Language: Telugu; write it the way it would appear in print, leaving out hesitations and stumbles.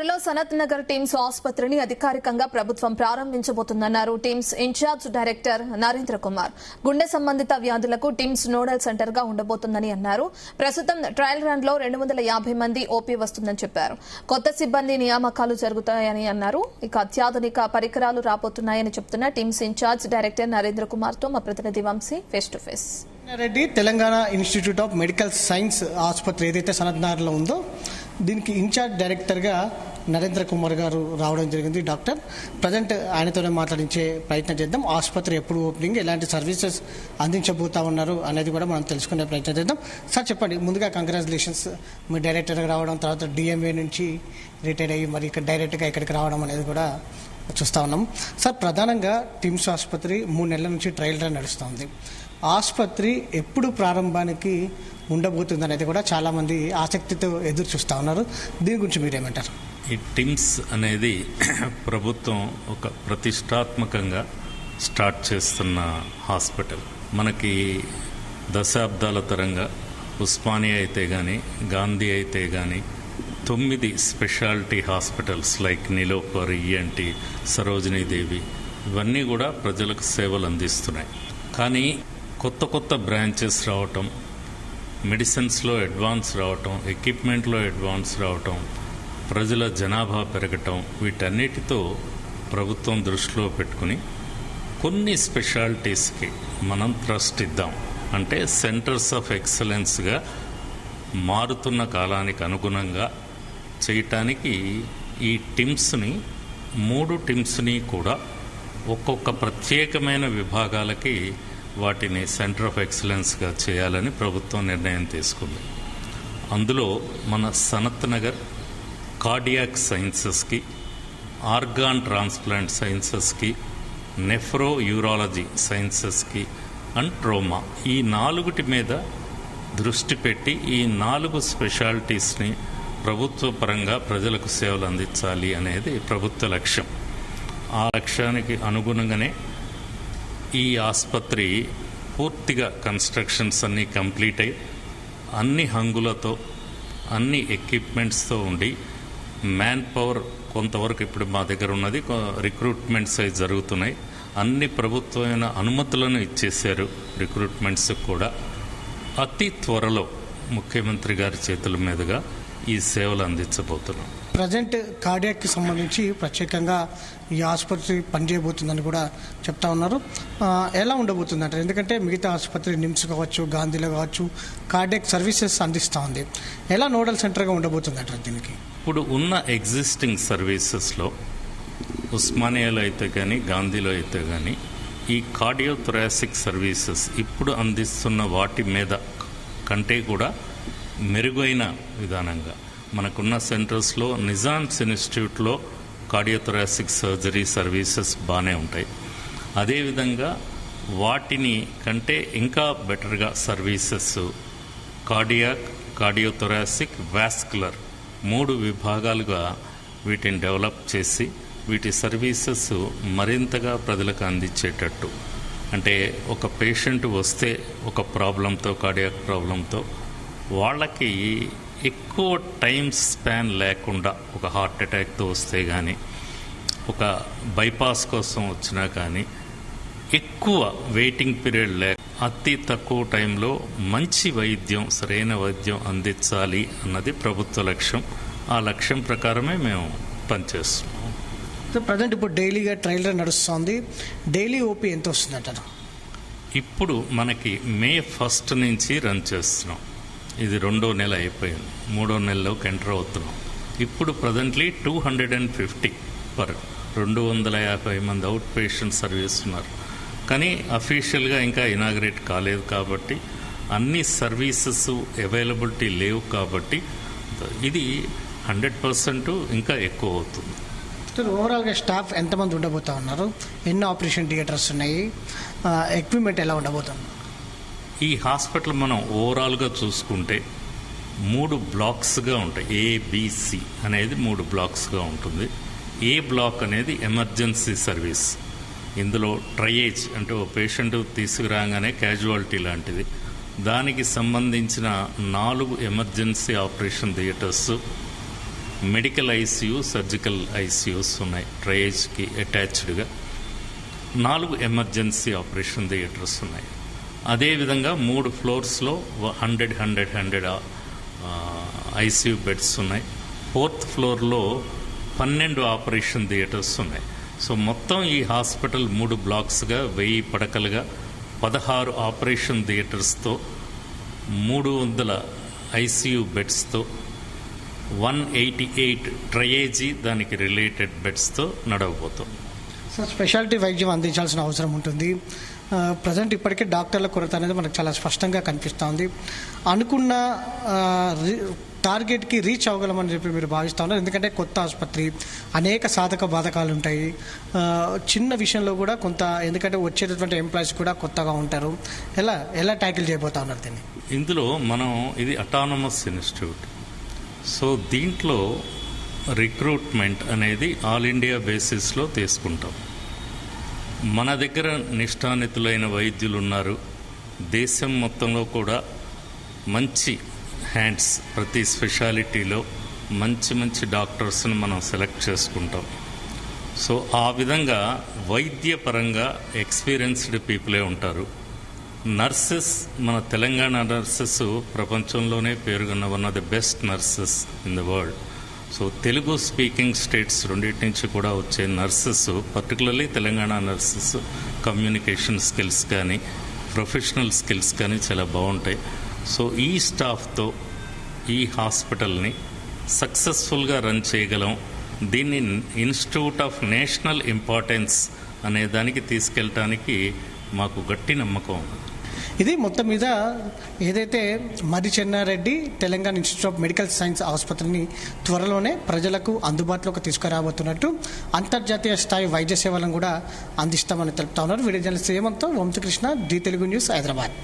త్వరలో సనత్ నగర్ టీమ్స్ ఆసుపత్రిని అధికారికంగా ప్రభుత్వం ప్రారంభించబోతుందన్నారు TIMS incharge director Narendra Kumar. గుండె సంబంధిత వ్యాధులకు టీమ్స్ నోడల్ సెంటర్ గా ఉండబోతుందని అన్నారు. ప్రస్తుతం ట్రయల్ రన్ లో 250 మంది ఓపీ వస్తుందని చెప్పారు. కొత్త సిబ్బంది నియామకాలు జరుగుతాయని అన్నారు. ఇక అత్యాధునిక పరికరాలు రాబోతున్నాయని చెప్తున్న TIMS incharge director Narendra Kumar తో మా ప్రతినిధి Vamshi face to face. Reddy Telangana institute of medical science ఆసుపత్రి ఏదైతే సనత్ నగర్లో ఉందో దీనికి ఇన్ఛార్జ్ డైరెక్టర్గా నరేంద్ర కుమార్ గారు రావడం జరిగింది. డాక్టర్ ప్రజెంట్ ఆయనతోనే మాట్లాడించే ప్రయత్నం చేద్దాం. ఆసుపత్రి ఎప్పుడు ఓపెనింగ్, ఎలాంటి సర్వీసెస్ అందించబోతా ఉన్నారు అనేది కూడా మనం తెలుసుకునే ప్రయత్నం చేద్దాం. సార్ చెప్పండి, ముందుగా కంగ్రాచులేషన్స్, మీ డైరెక్టర్గా రావడం, తర్వాత డిఎంఏ నుంచి రిటైర్ అయ్యి మరి ఇక్కడ డైరెక్ట్గా ఇక్కడికి రావడం అనేది కూడా చూస్తూ ఉన్నాం. సార్ ప్రధానంగా టిమ్స్ ఆసుపత్రి 3 నెలల నుంచి ట్రయల్ రన్ నడుస్తుంది. ఆసుపత్రి ఎప్పుడు ప్రారంభానికి ఉండబోతుంది అనేది కూడా చాలామంది ఆసక్తితో ఎదురు చూస్తూ ఉన్నారు. దీని గురించి మీరేమంటారు? ఈ టిమ్స్ అనేది ప్రభుత్వం ఒక ప్రతిష్టాత్మకంగా స్టార్ట్ చేస్తున్న హాస్పిటల్. మనకి దశాబ్దాల తరంగా ఉస్మానియా అయితే కానీ, గాంధీ అయితే కానీ 9 speciality hospitals like Niloufer, ENT, Sarojini Devi ఇవన్నీ కూడా ప్రజలకు సేవలు అందిస్తున్నాయి. కానీ కొత్త కొత్త బ్రాంచెస్ రావటం, మెడిసిన్స్లో అడ్వాన్స్ రావటం, ఎక్విప్మెంట్లో అడ్వాన్స్ రావటం, ప్రజల జనాభా పెరగటం, వీటన్నిటితో ప్రభుత్వం దృష్టిలో పెట్టుకుని కొన్ని స్పెషాలిటీస్కి మనం ట్రస్ట్ ఇద్దాం, అంటే సెంటర్స్ ఆఫ్ ఎక్సలెన్స్గా మారుతున్న కాలానికి అనుగుణంగా చేయటానికి ఈ టిమ్స్ని 3 టిమ్స్ని కూడా ఒక్కొక్క ప్రత్యేకమైన విభాగాలకి వాటిని సెంటర్ ఆఫ్ ఎక్సలెన్స్గా చేయాలని ప్రభుత్వం నిర్ణయం తీసుకుంది. అందులో మన సనత్ నగర్ కార్డియాక్ సైన్సెస్కి, ఆర్గాన్ ట్రాన్స్ప్లాంట్ సైన్సెస్కి, నెఫ్రో యూరాలజీ సైన్సెస్కి అండ్ ట్రోమా, ఈ 4 మీద దృష్టి పెట్టి ఈ 4 స్పెషాలిటీస్ని ప్రభుత్వ పరంగా ప్రజలకు సేవలు అందించాలి అనేది ప్రభుత్వ లక్ష్యం. ఆ లక్ష్యానికి అనుగుణంగానే ఈ ఆసుపత్రి పూర్తిగా కన్స్ట్రక్షన్స్ అన్నీ కంప్లీట్ అయ్యి అన్ని హంగులతో, అన్ని ఎక్విప్మెంట్స్తో ఉండి, మ్యాన్ పవర్ కొంతవరకు ఇప్పుడు మా దగ్గర ఉన్నది, రిక్రూట్మెంట్స్ అవి జరుగుతున్నాయి. అన్ని ప్రభుత్వమైన అనుమతులను ఇచ్చేశారు రిక్రూట్మెంట్స్ కూడా. అతి త్వరలో ముఖ్యమంత్రి గారి చేతుల మీదుగా ఈ సేవలు అందించబోతున్నాం. ప్రజెంట్ కార్డియాక్కి సంబంధించి ప్రత్యేకంగా ఈ ఆసుపత్రి పనిచేయబోతుందని కూడా చెప్తా ఉన్నారు. ఎలా ఉండబోతుంది అంటారు? ఎందుకంటే మిగతా ఆసుపత్రి నిమ్స్ కావచ్చు, గాంధీలో కావచ్చు, కార్డియాక్ సర్వీసెస్ అందిస్తూ ఉంది. ఎలా నోడల్ సెంటర్గా ఉండబోతుంది అంటారు దీనికి? ఇప్పుడు ఉన్న ఎగ్జిస్టింగ్ సర్వీసెస్లో ఉస్మానియాలో అయితే కానీ, గాంధీలో అయితే కానీ ఈ కార్డియోథొరాసిక్ సర్వీసెస్ ఇప్పుడు అందిస్తున్న వాటి మీద కంటే కూడా మెరుగైన విధానంగా మనకున్న సెంటర్స్లో నిజామ్స్ ఇన్స్టిట్యూట్లో కార్డియోథొరాసిక్ సర్జరీ సర్వీసెస్ బాగానే ఉంటాయి. అదేవిధంగా వాటిని కంటే ఇంకా బెటర్గా సర్వీసెస్ కార్డియాక్, కార్డియోథొరాసిక్, వాస్కులర్ 3 విభాగాలుగా వీటిని డెవలప్ చేసి వీటి సర్వీసెస్ మరింతగా ప్రజలకు అందించేటట్టు, అంటే ఒక పేషెంట్ వస్తే ఒక ప్రాబ్లంతో, కార్డియాక్ ప్రాబ్లంతో వాళ్ళకి ఎక్కువ టైం స్పాన్ లేకుండా, ఒక హార్ట్ అటాక్తో వస్తే కానీ, ఒక బైపాస్ కోసం వచ్చినా కానీ ఎక్కువ వెయిటింగ్ పీరియడ్ లేక అతి తక్కువ టైంలో మంచి వైద్యం, సరైన వైద్యం అందించాలి అన్నది ప్రభుత్వ లక్ష్యం. ఆ లక్ష్యం ప్రకారమే మేము పనిచేస్తున్నాం. ప్రజెంట్ ఇప్పుడు డైలీగా ట్రయల్ రన్ నడుస్తుంది. డైలీ ఓపీ ఎంత వస్తుంది అంటారు? ఇప్పుడు మనకి May 1 నుంచి రన్ చేస్తున్నాం. ఇది 2వ నెల అయిపోయింది, 3వ నెలలోకి ఎంటర్ అవుతున్నాం. ఇప్పుడు ప్రజెంట్లీ 250 పర్ 250 మంది అవుట్ పేషెంట్ సర్వీస్ ఉన్నారు. కానీ అఫీషియల్గా ఇంకా ఇనాగ్రేట్ కాలేదు కాబట్టి, అన్ని సర్వీసెస్ అవైలబిలిటీ లేవు కాబట్టి ఇది 100% ఇంకా ఎక్కువ అవుతుంది. ఓవరాల్గా స్టాఫ్ ఎంతమంది ఉండబోతా ఉన్నారు? ఎన్ని ఆపరేషన్ థియేటర్స్ ఉన్నాయి? ఎక్విప్మెంట్ ఎలా ఉండబోతుంది? ఈ హాస్పిటల్ మనం ఓవరాల్గా చూసుకుంటే 3 బ్లాక్స్గా ఉంటాయి. ABC అనేది 3 బ్లాక్స్గా ఉంటుంది. ఏ బ్లాక్ అనేది ఎమర్జెన్సీ సర్వీస్. ఇందులో ట్రయేజ్ అంటే ఓ పేషెంట్ తీసుకురాగానే క్యాజువాలిటీ లాంటిది, దానికి సంబంధించిన 4 emergency operation theatres, medical ICU, surgical ICUs ఉన్నాయి ట్రయేజ్కి అటాచ్డ్గా. 4 ఎమర్జెన్సీ ఆపరేషన్ థియేటర్స్ ఉన్నాయి. అదేవిధంగా 3 ఫ్లోర్స్లో 100 ఐసీయూ బెడ్స్ ఉన్నాయి. 4th ఫ్లోర్లో 12 ఆపరేషన్ థియేటర్స్ ఉన్నాయి. సో మొత్తం ఈ హాస్పిటల్ 3 బ్లాక్స్గా 1000 పడకలుగా 16 ఆపరేషన్ థియేటర్స్తో 300 ఐసీయూ బెడ్స్తో 188 ట్రయేజీ దానికి రిలేటెడ్ బెడ్స్తో నడవబోతుంది. సో స్పెషాలిటీ వైద్యం అందించాల్సిన అవసరం ఉంటుంది. ప్రజెంట్ ఇప్పటికే డాక్టర్ల కొరత అనేది మనకు చాలా స్పష్టంగా కనిపిస్తూ ఉంది. అనుకున్న టార్గెట్కి రీచ్ అవ్వగలమని చెప్పి మీరు భావిస్తూ ఉన్నారు. ఎందుకంటే కొత్త ఆసుపత్రి, అనేక సాధక బాధకాలు ఉంటాయి. చిన్న విషయంలో కూడా కొంత, ఎందుకంటే వచ్చేటటువంటి ఎంప్లాయీస్ కూడా కొత్తగా ఉంటారు. ఎలా ట్యాకిల్ చేయబోతా ఉన్నారు దీన్ని? ఇందులో మనం ఇది అటానమస్ ఇన్స్టిట్యూట్. సో దీంట్లో రిక్రూట్మెంట్ అనేది ఆల్ ఇండియా బేసిస్లో తీసుకుంటాం. మన దగ్గర నిష్ఠానితులైన వైద్యులు ఉన్నారు. దేశం మొత్తంలో కూడా మంచి హ్యాండ్స్, ప్రతి స్పెషాలిటీలో మంచి డాక్టర్స్ని మనం సెలెక్ట్ చేసుకుంటాం. సో ఆ విధంగా వైద్యపరంగా ఎక్స్పీరియన్స్డ్ పీపులే ఉంటారు. నర్సెస్, మన తెలంగాణ నర్సెస్ ప్రపంచంలోనే పేరుగొన్న one of the best nurses in the world. So Telugu speaking states రెండింటి నుంచి కూడా వచ్చే nurses, particularly Telangana nurses communication skills కానీ ప్రొఫెషనల్ స్కిల్స్ కానీ చాలా బాగుంటాయి. సో ఈ స్టాఫ్తో ఈ హాస్పిటల్ని సక్సెస్ఫుల్గా రన్ చేయగలం. దీన్ని ఇన్స్టిట్యూట్ ఆఫ్ నేషనల్ ఇంపార్టెన్స్ అనే దానికి తీసుకెళ్ళటానికి మాకు గట్టి నమ్మకం ఉంది. ఇది మొత్తం మీద ఏదైతే Marri Chennareddy Telangana institute of medical science ఆసుపత్రిని త్వరలోనే ప్రజలకు అందుబాటులోకి తీసుకురాబోతున్నట్టు, అంతర్జాతీయ స్థాయి వైద్య సేవలను కూడా అందిస్తామని తెలుపుతా ఉన్నారు. వీడియో జర్నలిస్ట్ హేమంత్తో వంశకృష్ణ, జీ తెలుగు న్యూస్, హైదరాబాద్.